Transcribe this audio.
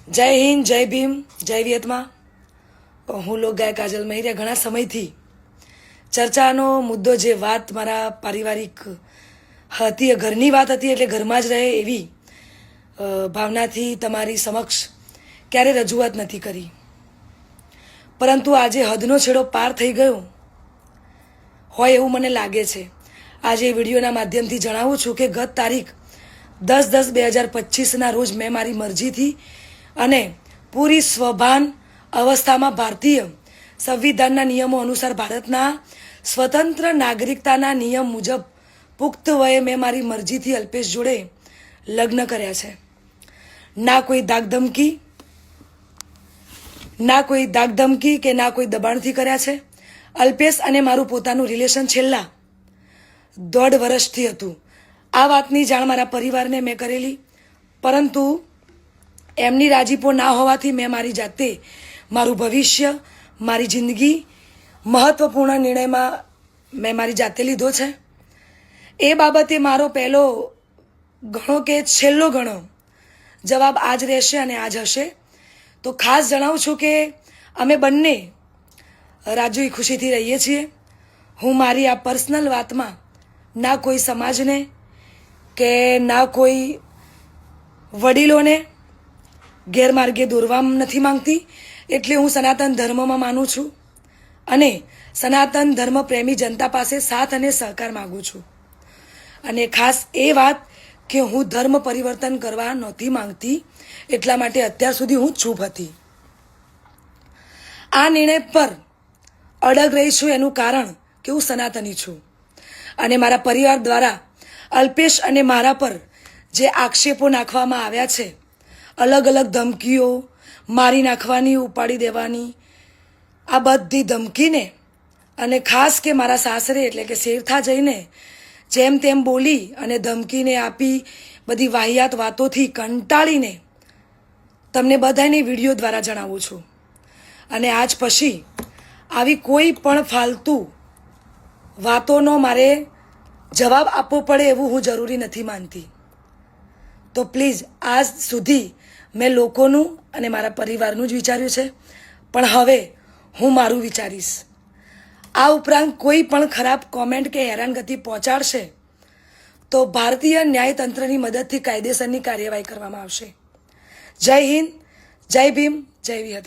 જય હિન્દ, જય ભીમ, જય વિયતમાં. હું લોકગાયક કાજલ મહેરિયા. ઘણા સમયથી ચર્ચાનો મુદ્દો જે વાત મારા પારિવારિક હતી, ઘરની વાત હતી, એટલે ઘરમાં જ રહે એવી ભાવનાથી તમારી સમક્ષ ક્યારે રજૂઆત નથી કરી. પરંતુ આજે હદનો છેડો પાર થઈ ગયો હોય એવું મને લાગે છે. આજે વિડીયોના માધ્યમથી જણાવું છું કે ગત તારીખ 10/10/2025ના રોજ મેં મારી મરજીથી અને પૂરી સ્વભાન અવસ્થામાં ભારતીય સંવિધાનના નિયમો અનુસાર ભારતના સ્વતંત્ર નાગરિકતાના નિયમ મુજબ પુખ્ત વયે મેં મારી મરજીથી અલ્પેશ જોડે લગ્ન કર્યા છે. ના કોઈ ધાકધમકી કે ના કોઈ દબાણથી કર્યા છે. અલ્પેશ અને મારું પોતાનું રિલેશન છેલ્લા 1.5 વર્ષથી હતું. આ વાતની જાણ મારા પરિવારને મેં કરેલી, પરંતુ એમની રાજીપો ના હોવાથી મેં મારી જાતે મારું ભવિષ્ય, મારી જિંદગી મહત્વપૂર્ણ નિર્ણયમાં મેં મારી જાતે લીધો છે. એ બાબતે મારો પહેલો ઘણો કે છેલ્લો ઘણો જવાબ આજ રહેશે અને આજ હશે. તો ખાસ જણાવું છું કે અમે બંને રાજી ખુશીથી રહીએ છીએ. હું મારી આ પર્સનલ વાતમાં ના કોઈ સમાજને કે ના કોઈ વડીલોને ગેરમાર્ગે દોરવા નથી માંગતી. એટલે હું સનાતન ધર્મમાં માનું છું અને સનાતન ધર્મ પ્રેમી જનતા પાસે સાથ અને સહકાર માગું છું. અને ખાસ એ વાત કે હું ધર્મ પરિવર્તન કરવા નહોતી માંગતી, એટલા માટે અત્યાર સુધી હું ચૂપ હતી. આ નિર્ણય પર અડગ રહી છું એનું કારણ કે હું સનાતની છું અને મારા પરિવાર દ્વારા અલ્પેશ અને મારા પર જે આક્ષેપો નાખવામાં આવ્યા છે, અલગ અલગ ધમકીઓ, મારી નાખવાની, ઉપાડી દેવાની, આ બધી ધમકીને અને ખાસ કે મારા સાસરે એટલે કે શેરથા જઈને જેમ તેમ બોલી અને ધમકીને આપી બધી વાહિયાત વાતોથી કંટાળીને તમને બધાને વિડીયો દ્વારા જણાવું છું. અને આજ પછી આવી કોઈ પણ ફાલતુ વાતોનો મારે જવાબ આપવો પડે એવું હું જરૂરી નથી માનતી. તો પ્લીઝ, આજ સુધી મેં લોકોનું અને મારા પરિવારનું જ વિચાર્યું છે, પણ હવે હું મારું વિચારીશ. આ ઉપરાંત કોઈ પણ ખરાબ કોમેન્ટ કે હેરાનગતિ પહોંચાડશે તો ભારતીય ન્યાયતંત્રની મદદથી કાયદેસરની કાર્યવાહી કરવામાં આવશે. જય હિન્દ, જય ભીમ, જય વિયત.